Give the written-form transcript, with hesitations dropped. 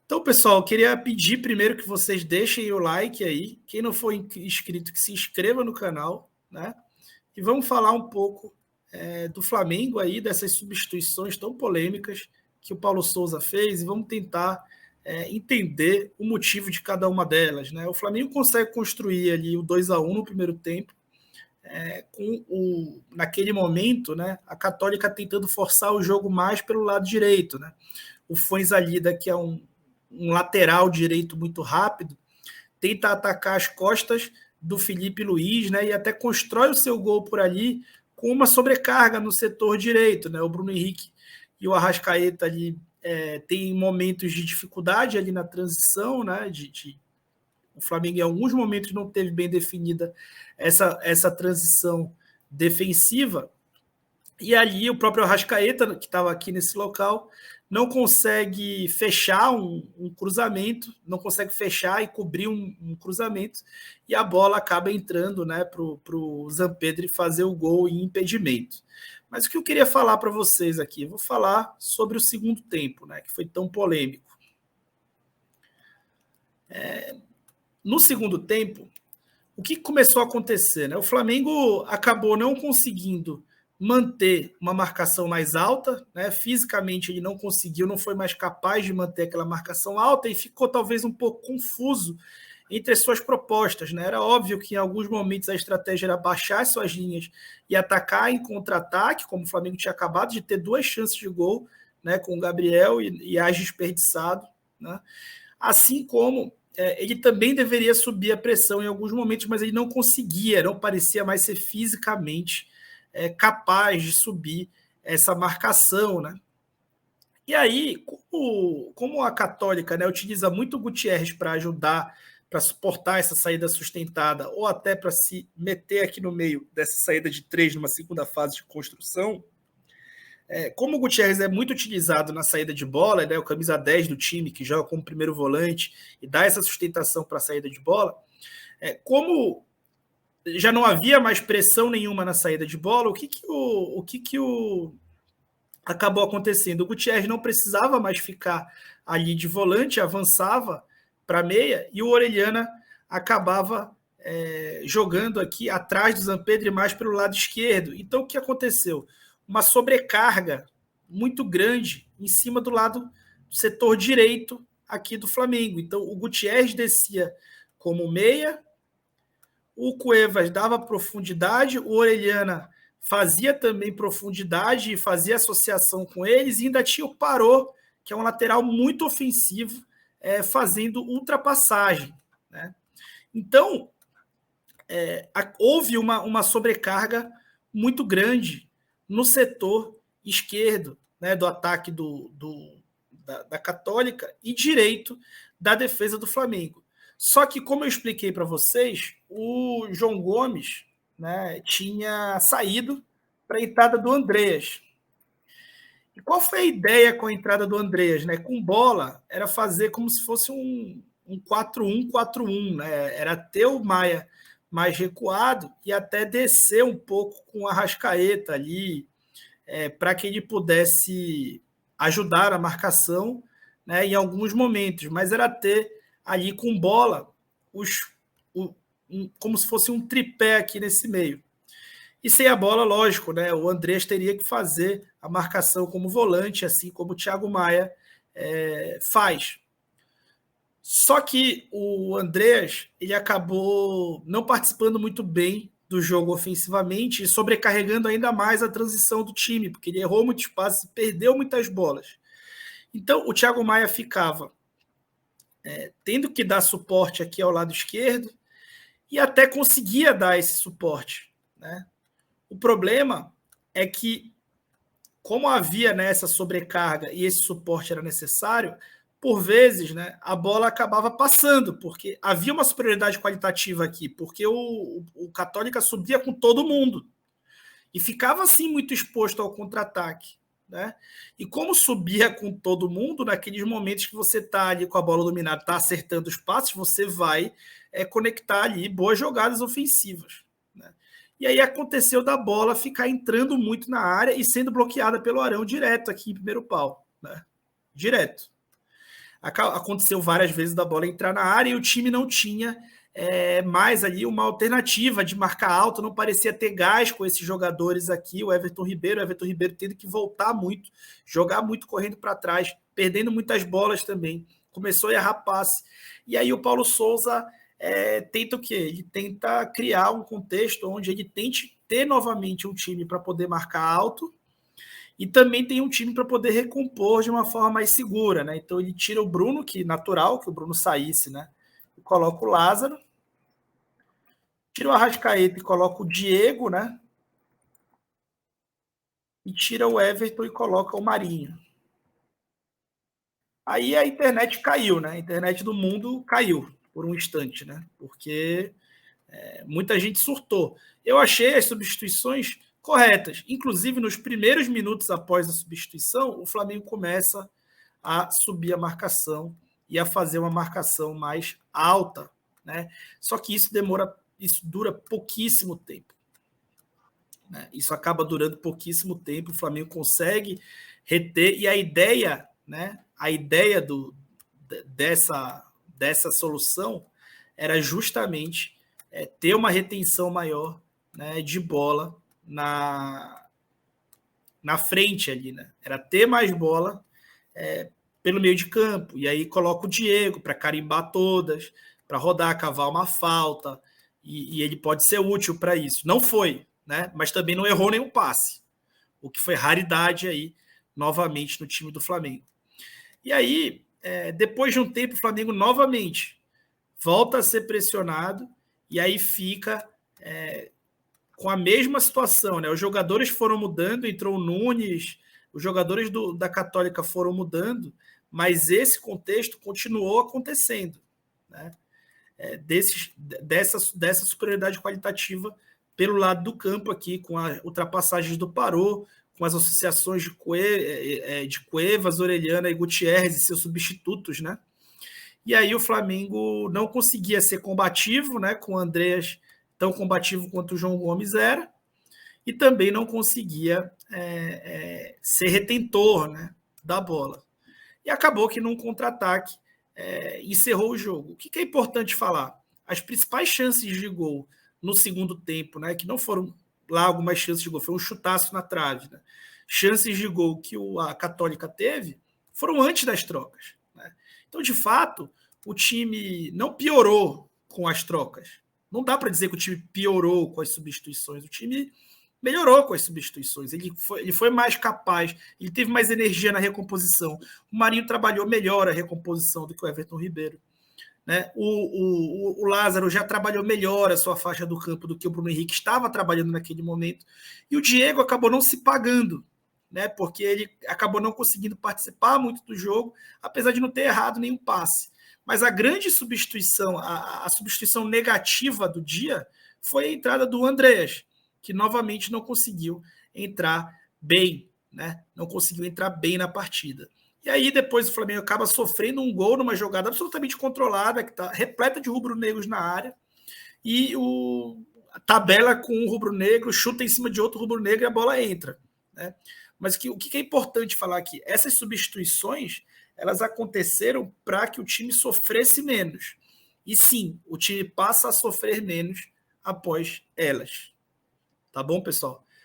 Então, pessoal, eu queria pedir primeiro que vocês deixem o like aí. Quem não for inscrito, que se inscreva no canal, né? E vamos falar um pouco do Flamengo aí, dessas substituições tão polêmicas que o Paulo Souza fez, e vamos tentar entender o motivo de cada uma delas, né? O Flamengo consegue construir ali o 2-1 no primeiro tempo, naquele momento, né, a Católica tentando forçar o jogo mais pelo lado direito, né? O Fuenzalida, que é um lateral direito muito rápido, tenta atacar as costas do Felipe Luiz, né, e até constrói o seu gol por ali com uma sobrecarga no setor direito, né? O Bruno Henrique e o Arrascaeta ali tem momentos de dificuldade ali na transição, né? O Flamengo em alguns momentos não teve bem definida essa transição defensiva, e ali o próprio Arrascaeta, que estava aqui nesse local, não consegue fechar um cruzamento, não consegue fechar e cobrir um cruzamento, e a bola acaba entrando, né, para o Zampedri fazer o gol em impedimento. Mas o que eu queria falar para vocês aqui, eu vou falar sobre o segundo tempo, né, que foi tão polêmico. No segundo tempo, o que começou a acontecer? Né? O Flamengo acabou não conseguindo manter uma marcação mais alta, né? Fisicamente ele não conseguiu, não foi mais capaz de manter aquela marcação alta e ficou talvez um pouco confuso entre as suas propostas. Né? Era óbvio que em alguns momentos a estratégia era baixar as suas linhas e atacar em contra-ataque, como o Flamengo tinha acabado de ter 2 chances de gol, né, com o Gabriel e Age desperdiçado. Né? Assim como ele também deveria subir a pressão em alguns momentos, mas ele não conseguia, não parecia mais ser fisicamente capaz de subir essa marcação, né? E aí, como a Católica, né, utiliza muito o Gutierrez para ajudar, para suportar essa saída sustentada, ou até para se meter aqui no meio dessa saída de 3 numa segunda fase de construção, como o Gutierrez é muito utilizado na saída de bola, né, o camisa 10 do time, que joga como primeiro volante e dá essa sustentação para a saída de bola, como já não havia mais pressão nenhuma na saída de bola, o que acabou acontecendo? O Gutierrez não precisava mais ficar ali de volante, avançava para meia, e o Orellana acabava jogando aqui atrás do Zampedri mais pelo lado esquerdo. Então, o que aconteceu? Uma sobrecarga muito grande em cima do lado do setor direito aqui do Flamengo. Então, o Gutierrez descia como meia, o Cuevas dava profundidade, o Orellana fazia também profundidade e fazia associação com eles, e ainda tinha o Parô, que é um lateral muito ofensivo, fazendo ultrapassagem. Né? Então, houve uma sobrecarga muito grande no setor esquerdo, né, do ataque da Católica e direito da defesa do Flamengo. Só que, como eu expliquei para vocês, o João Gomes, né, tinha saído para a entrada do Andreas. E qual foi a ideia com a entrada do Andreas? Né? Com bola, era fazer como se fosse um 4-1-4-1. Né? Era ter o Maia mais recuado e até descer um pouco com a Arrascaeta ali, para que ele pudesse ajudar a marcação, né, em alguns momentos, mas era ter ali com bola como se fosse um tripé aqui nesse meio. E sem a bola, lógico, né, o Andrés teria que fazer a marcação como volante, assim como o Thiago Maia faz. Só que o Andrés, ele acabou não participando muito bem do jogo ofensivamente e sobrecarregando ainda mais a transição do time, porque ele errou muitos passes e perdeu muitas bolas. Então, o Thiago Maia ficava tendo que dar suporte aqui ao lado esquerdo e até conseguia dar esse suporte. Né? O problema é que, como havia nessa sobrecarga e esse suporte era necessário, por vezes, né, a bola acabava passando, porque havia uma superioridade qualitativa aqui, porque o Católica subia com todo mundo e ficava assim muito exposto ao contra-ataque. Né? E como subia com todo mundo, naqueles momentos que você está ali com a bola dominada, está acertando os passes, você vai conectar ali boas jogadas ofensivas. Né? E aí aconteceu da bola ficar entrando muito na área e sendo bloqueada pelo Arão direto aqui em primeiro pau. Né? Direto. Aconteceu várias vezes da bola entrar na área e o time não tinha mais ali uma alternativa de marcar alto, não parecia ter gás com esses jogadores aqui, o Everton Ribeiro tendo que voltar muito, jogar muito correndo para trás, perdendo muitas bolas também, começou a errar passe, e aí o Paulo Souza tenta o quê? Ele tenta criar um contexto onde ele tente ter novamente um time para poder marcar alto, e também tem um time para poder recompor de uma forma mais segura, né? Então ele tira o Bruno, que natural que o Bruno saísse, né? E coloca o Lázaro, tira o Arrascaeta e coloca o Diego, né? E tira o Everton e coloca o Marinho. Aí a internet caiu, né? A internet do mundo caiu por um instante, né? Porque muita gente surtou. Eu achei as substituições corretas. Inclusive, nos primeiros minutos após a substituição, o Flamengo começa a subir a marcação e a fazer uma marcação mais alta, né? Só que isso dura pouquíssimo tempo, né? Isso acaba durando pouquíssimo tempo, o Flamengo consegue reter, e a ideia, né? A ideia dessa solução era justamente ter uma retenção maior, né, de bola na frente ali, né? Era ter mais bola pelo meio de campo. E aí coloca o Diego para carimbar todas, para rodar, cavar uma falta, e ele pode ser útil para isso. Não foi, né? Mas também não errou nenhum passe, o que foi raridade aí, novamente, no time do Flamengo. E aí, depois de um tempo, o Flamengo novamente volta a ser pressionado, e aí fica com a mesma situação, né? Os jogadores foram mudando, entrou o Nunes, os jogadores da Católica foram mudando, mas esse contexto continuou acontecendo, né? Dessa superioridade qualitativa pelo lado do campo aqui, com as ultrapassagens do Parô, com as associações de Cuevas, Orellana e Gutierrez e seus substitutos, né? E aí o Flamengo não conseguia ser combativo, né, com o Andreas tão combativo quanto o João Gomes era, e também não conseguia ser retentor, né, da bola. E acabou que num contra-ataque encerrou o jogo. O que é importante falar? As principais chances de gol no segundo tempo, né, que não foram lá algumas chances de gol, foi um chutaço na trave, né? Chances de gol que a Católica teve foram antes das trocas, né? Então, de fato, o time não piorou com as trocas. Não dá para dizer que o time piorou com as substituições. O time melhorou com as substituições. Ele foi mais capaz, ele teve mais energia na recomposição. O Marinho trabalhou melhor a recomposição do que o Everton Ribeiro, né? O Lázaro já trabalhou melhor a sua faixa do campo do que o Bruno Henrique estava trabalhando naquele momento. E o Diego acabou não se pagando, né? Porque ele acabou não conseguindo participar muito do jogo, apesar de não ter errado nenhum passe. Mas a grande substituição, a substituição negativa do dia foi a entrada do Andreas, que novamente não conseguiu entrar bem, né? Não conseguiu entrar bem na partida. E aí depois o Flamengo acaba sofrendo um gol numa jogada absolutamente controlada, que está repleta de rubro-negros na área, e a tabela com um rubro-negro, chuta em cima de outro rubro-negro e a bola entra, né? Mas o que é importante falar aqui? Essas substituições, elas aconteceram para que o time sofresse menos. E sim, o time passa a sofrer menos após elas. Tá bom, pessoal?